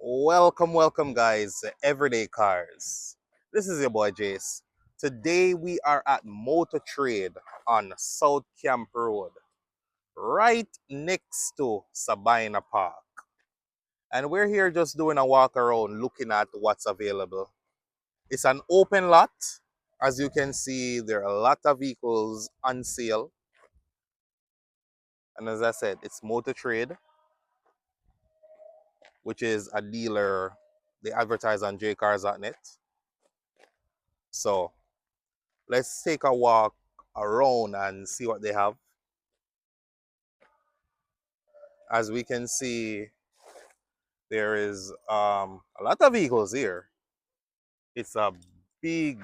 Welcome, guys, to Everyday Cars. This is your boy Jace. Today we are at Motortrade on South Camp Road, right next to Sabina Park. And we're here just doing a walk around looking at what's available. It's an open lot. As you can see, there are a lot of vehicles on sale. And as I said, it's Motortrade, which is a dealer. They advertise on jcars.net. So let's take a walk around and see what they have. As we can see, there is a lot of vehicles here. It's a big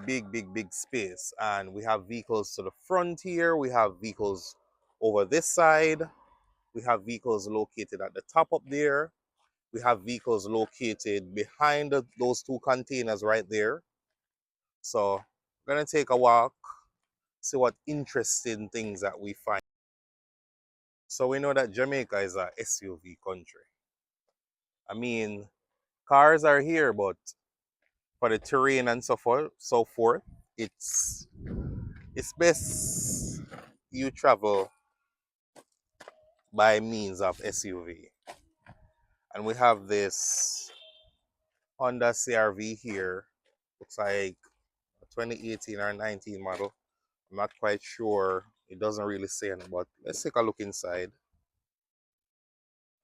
space, and we have vehicles to the front here. We have vehicles over this side. We have vehicles located at the top up there. We have vehicles located behind those two containers right there. So we're gonna take a walk, see what interesting things that we find. So we know that Jamaica is a SUV country. I mean, cars are here, but for the terrain and so forth, it's it's best you travel by means of SUV. And we have this Honda CRV here. Looks like a 2018 or 19 model. I'm not quite sure. It doesn't really say anything, but let's take a look inside.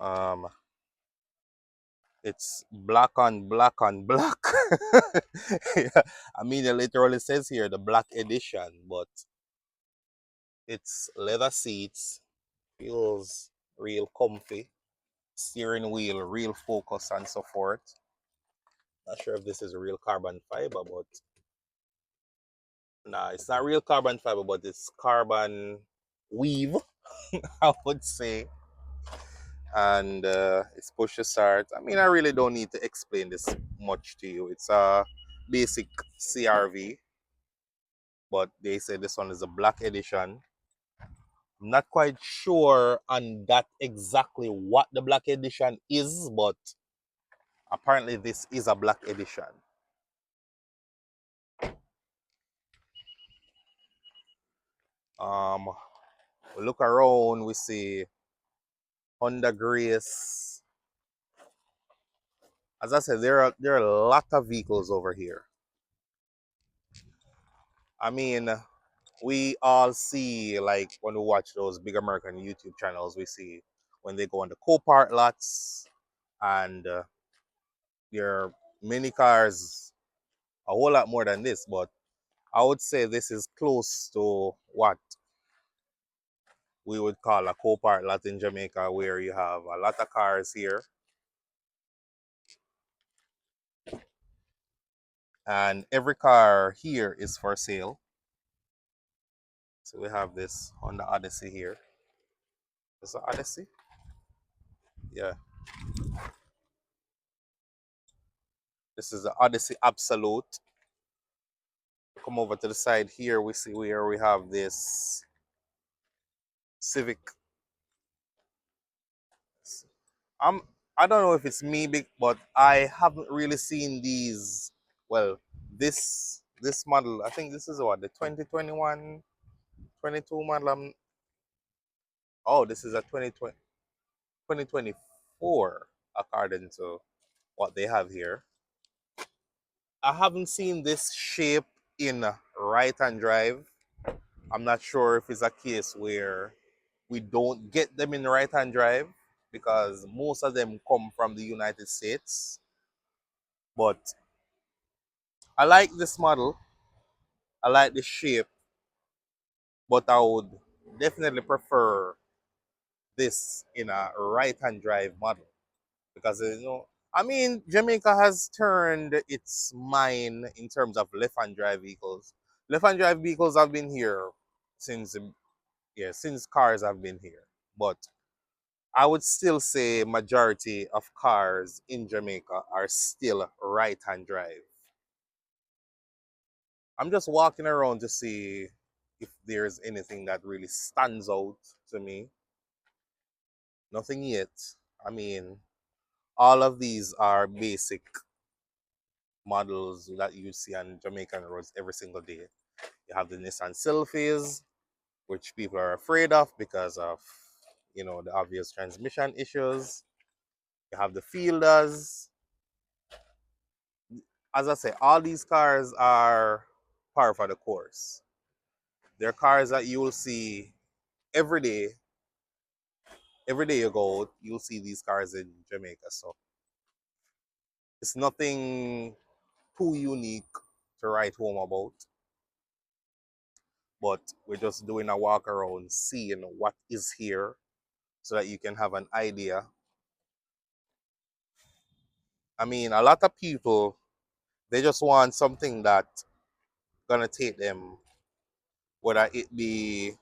Um, It's black on black on black. Yeah, I mean, it literally says here the black edition, but it's leather seats, feels real comfy, steering wheel, real focus, and so forth. Not sure if this is real carbon fiber, but nah, it's not real carbon fiber, but it's carbon weave, I would say. And it's push to start. I mean, I really don't need to explain this much to you. It's a basic CRV, but they say this one is a black edition. I'm not quite sure on that exactly what the black edition is, but apparently this is a black edition. Um, we look around, we see Honda Grace. As I said, there are a lot of vehicles over here. I mean, we all see, like when we watch those big American YouTube channels, we see when they go on the co-part lots, and there are many cars, a whole lot more than this, but I would say this is close to what we would call a co-part lot in Jamaica, where you have a lot of cars here, and every car here is for sale. So we have this Honda Odyssey here. Is it Odyssey? Yeah. This is the Odyssey Absolute. Come over to the side here, we see where we have this Civic. I'm I don't know if it's me big, but I haven't really seen these. Well, this model, I think this is what, the 2021, 22 model. Oh, this is a 2020, 2024, according to what they have here. I haven't seen this shape in right hand drive. I'm not sure if it's a case where we don't get them in right hand drive, because most of them come from the United States. But I like this model. I like the shape, but I would definitely prefer this in a right hand drive model, because I mean, Jamaica has turned its mind in terms of left hand drive vehicles. Left hand drive vehicles have been here since, yeah, since cars have been here. But I would still say majority of cars in Jamaica are still right-hand drive. I'm just walking around to see if there's anything that really stands out to me. Nothing yet. I mean, All of these are basic models that you see on Jamaican roads every single day. You have the Nissan Sylphies, which people are afraid of because of, the obvious transmission issues. You have the Fielders. As I say, all these cars are par for the course. They're cars that you will see every day. Every day you go, you'll see these cars in Jamaica. So it's nothing too unique to write home about. But we're just doing a walk around, seeing what is here so that you can have an idea. I mean, a lot of people, they just want something that gonna take them, whether it be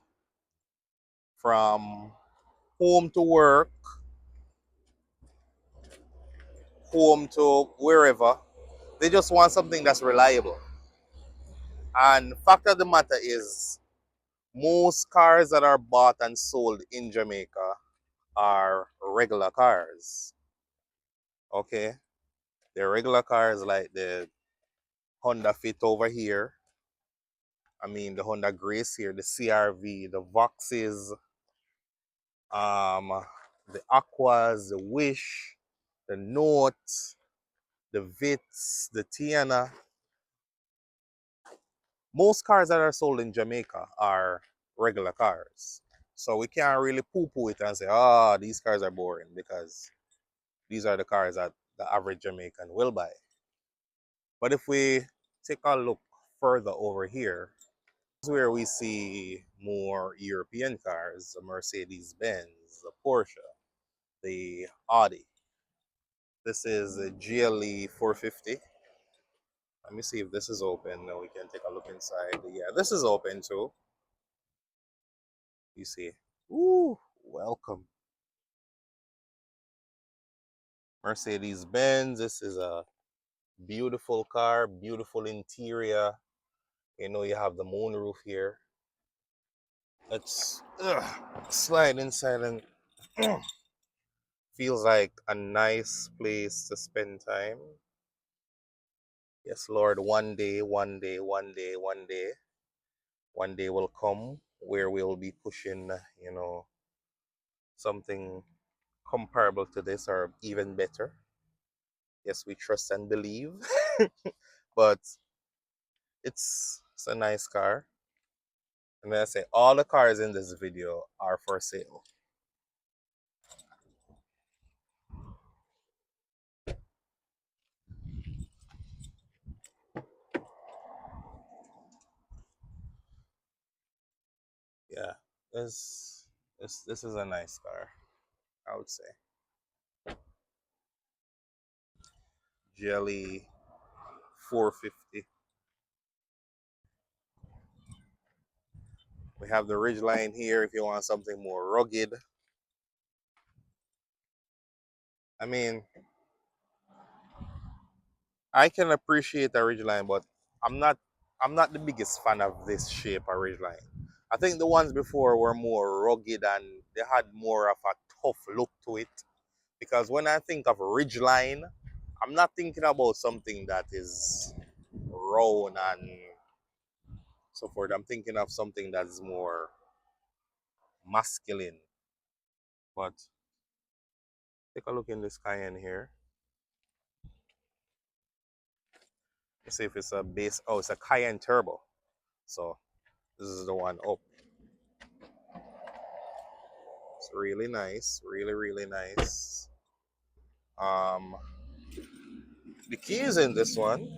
from home to work, home to wherever. They just want something that's reliable. And fact of the matter is, most cars that are bought and sold in Jamaica are regular cars. Okay? They're regular cars like the Honda Fit over here. I mean, the Honda Grace here, the CRV, the Voxes, um, the Aquas, the Wish, the Note, the Vits, the Tiana. Most cars that are sold in Jamaica are regular cars. So we can't really poo-poo it and say, these cars are boring, because these are the cars that the average Jamaican will buy. But if we take a look further over here, this is where we see more European cars, the Mercedes-Benz, the Porsche, the Audi. This is a GLE 450. Let me see if this is open. Now we can take a look inside. Yeah, this is open too. You see. Ooh, welcome. Mercedes-Benz. This is a beautiful car, beautiful interior. You have the moonroof here. Let's slide inside, and feels like a nice place to spend time. Yes, Lord, one day, one day, one day, one day will come where we'll be pushing, something comparable to this or even better. Yes, we trust and believe. But it's a nice car. And then I say all the cars in this video are for sale. Yeah, this is a nice car, I would say. Jelly 450. We have the Ridgeline here if you want something more rugged. I mean, I can appreciate the Ridgeline, but I'm not I'm not the biggest fan of this shape of Ridgeline. I think the ones before were more rugged and they had more of a tough look to it. Because when I think of Ridgeline, I'm not thinking about something that is round and so forth. I'm thinking of something that's more masculine. But take a look in this Cayenne here. Let's see if it's a base. Oh, it's a Cayenne Turbo. So this is the one up. It's really nice, really, really nice. Um, the keys in this one,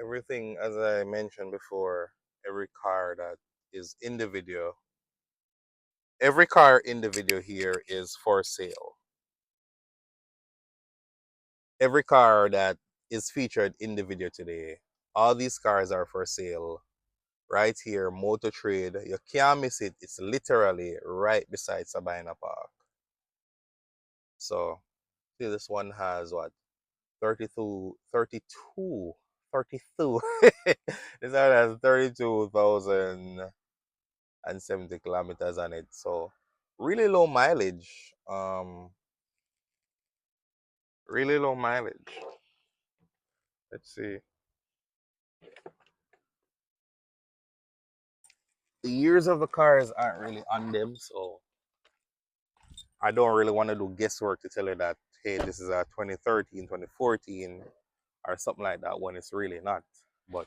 everything as I mentioned before, every car that is in the video, every car in the video here is for sale. Every car that is featured in the video today, all these cars are for sale right here, Motortrade. You can't miss it. It's literally right beside Sabina Park. So, see, this one has what? 32, 32, 32. This one has 32,070 kilometers on it. So, really low mileage. Really low mileage. Let's see. The years of the cars aren't really on them, so I don't really want to do guesswork to tell you that, hey, this is a 2013, 2014, or something like that when it's really not. But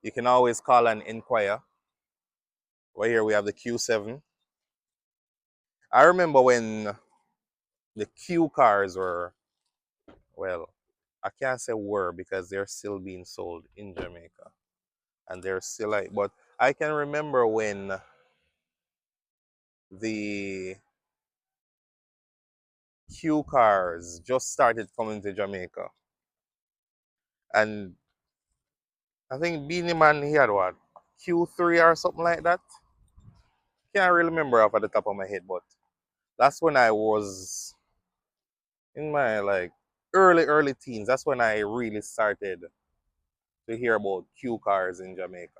you can always call and inquire. Right here we have the Q7. I remember when the Q cars were, well, I can't say were because they're still being sold in Jamaica. And they're still like, but I can remember when the Q cars just started coming to Jamaica. And I think Beanie Man, he had what? Q3 or something like that. Can't really remember off at the top of my head, but that's when I was in my like early teens. That's when I really started to hear about Q cars in Jamaica.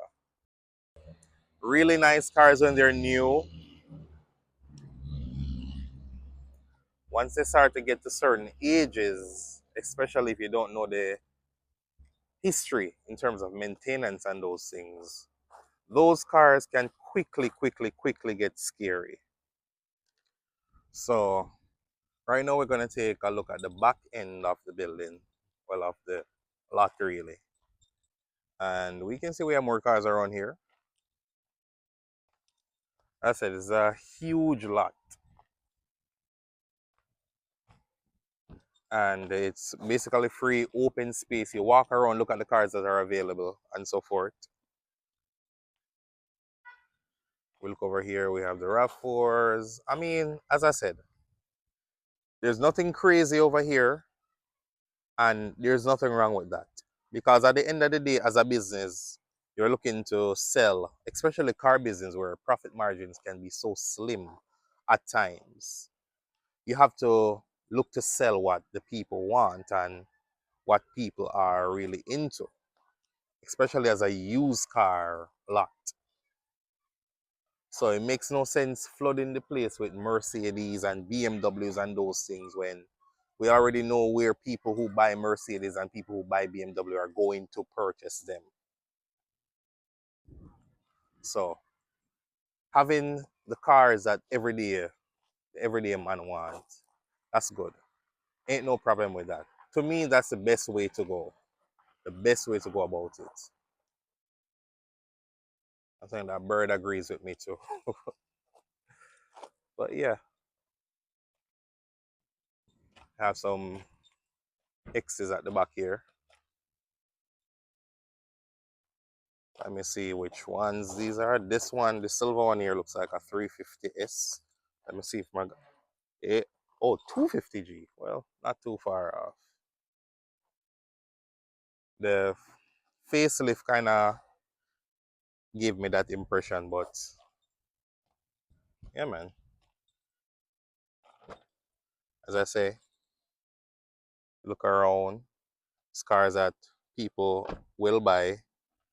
Really nice cars when they're new. Once they start to get to certain ages, especially if you don't know the history in terms of maintenance and those things, those cars can quickly get scary. So right now we're gonna take a look at the back end of the building, well, of the lot really, and we can see we have more cars around here. As I said, it's a huge lot, and it's basically free open space. You walk around, look at the cars that are available, and so forth. We look over here, we have the RAV4s. I mean, as I said, there's nothing crazy over here, and there's nothing wrong with that. Because at the end of the day, as a business, you're looking to sell, especially car business where profit margins can be so slim at times. You have to look to sell what the people want and what people are really into, especially as a used car lot. So it makes no sense flooding the place with Mercedes and BMWs and those things when we already know where people who buy Mercedes and people who buy BMW are going to purchase them. So having the cars that the everyday man wants, that's good. Ain't no problem with that. To me, that's the best way to go. The best way to go about it. I think that bird agrees with me too. But yeah, have some X's at the back here. Let me see which ones these are. This one, the silver one here looks like a 350S. Let me see if my it, oh, 250G. Well, not too far off. The facelift kind of gave me that impression, but yeah, man. As I say, look around. It's cars that people will buy,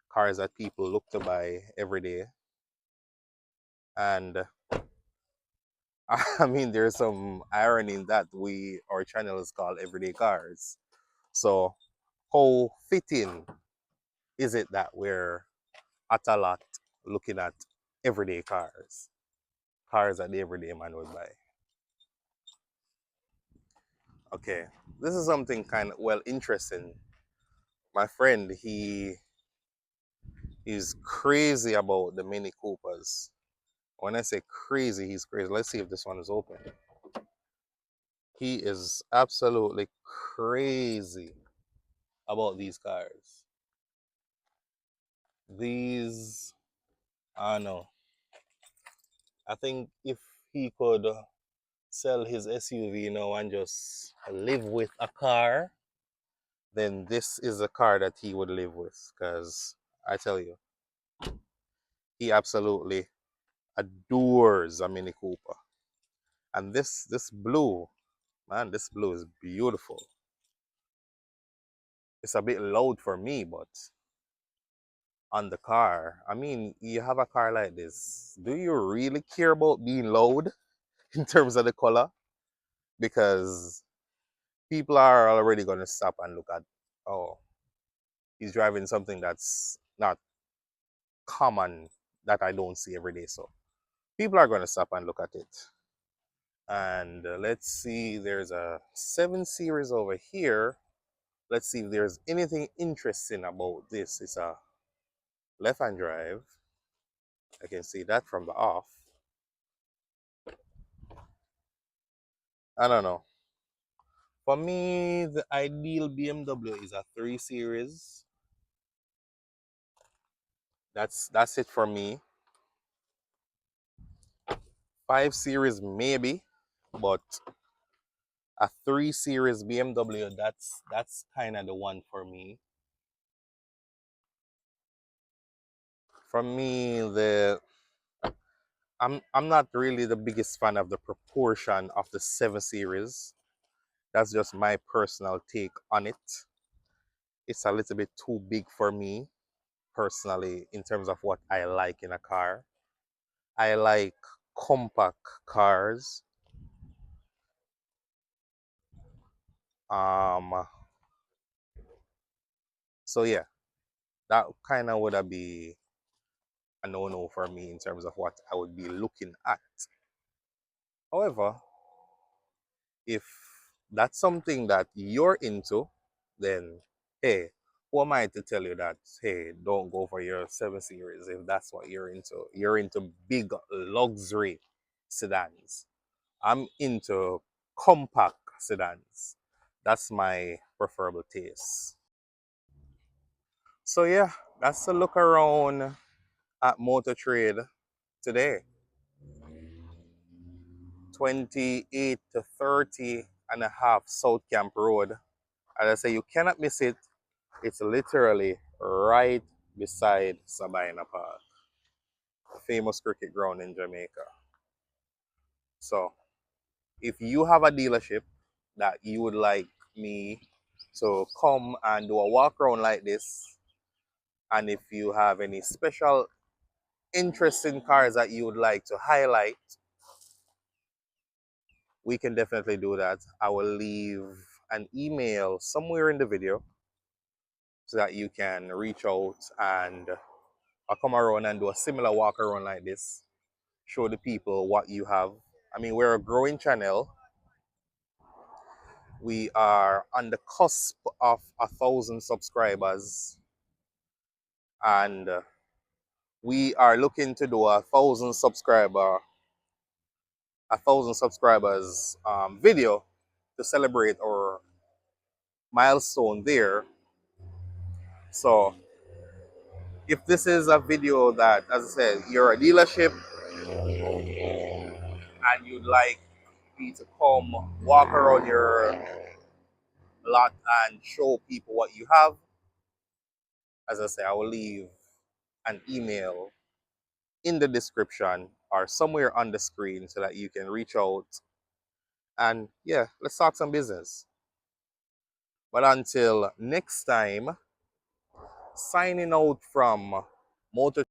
cars that people look to buy every day. And I mean, there's some irony in that our channel is called Everyday Cars. So, how fitting is it that we're at a lot looking at everyday cars? Cars that the everyday man would buy. Okay, this is something kind of, well, interesting. My friend, he is crazy about the Mini Coopers. When I say crazy, he's crazy. Let's see if this one is open. He is absolutely crazy about these cars. These, I don't know. I think if he could sell his SUV now and just live with a car, then this is a car that he would live with. Because I tell you, he absolutely adores a Mini Cooper. And this blue, man, this blue is beautiful. It's a bit loud for me, but on the car. I mean, you have a car like this. Do you really care about being loud in terms of the color? Because people are already going to stop and look at, oh, he's driving something that's not common, that I don't see every day. So people are going to stop and look at it. And let's see, there's a 7 Series over here. Let's see if there's anything interesting about this. It's a left-hand drive. I can see that from the off. I don't know. For me, the ideal BMW is a 3 Series. That's it for me. 5 Series maybe, but a 3 Series BMW, that's kind of the one for me. For me, I'm not really the biggest fan of the proportion of the 7 Series. That's just my personal take on it. It's a little bit too big for me personally in terms of what I like in a car. I like compact cars. Um, so yeah, that kind of would be a no-no for me in terms of what I would be looking at. However, if that's something that you're into, then hey, who am I to tell you that, hey, don't go for your 7 Series if that's what you're into? You're into big luxury sedans. I'm into compact sedans. That's my preferable taste. So yeah, that's a look around at Motortrade today. 28 to 30 and a half South Camp Road. As I say, you cannot miss it. It's literally right beside Sabina Park, a famous cricket ground in Jamaica. So if you have a dealership that you would like me to come and do a walk around like this, and if you have any special interesting cars that you would like to highlight, we can definitely do that. I will leave an email somewhere in the video so that you can reach out and I'll come around and do a similar walk around like this. Show the people what you have. I mean, we're a growing channel. We are on the cusp of 1,000 subscribers, and we are looking to do a 1,000 subscribers video to celebrate our milestone there. So if this is a video that, as I said, you're a dealership and you'd like me to come walk around your lot and show people what you have, as I say, I will leave an email in the description or somewhere on the screen so that you can reach out and yeah, let's talk some business. But until next time, signing out from Motor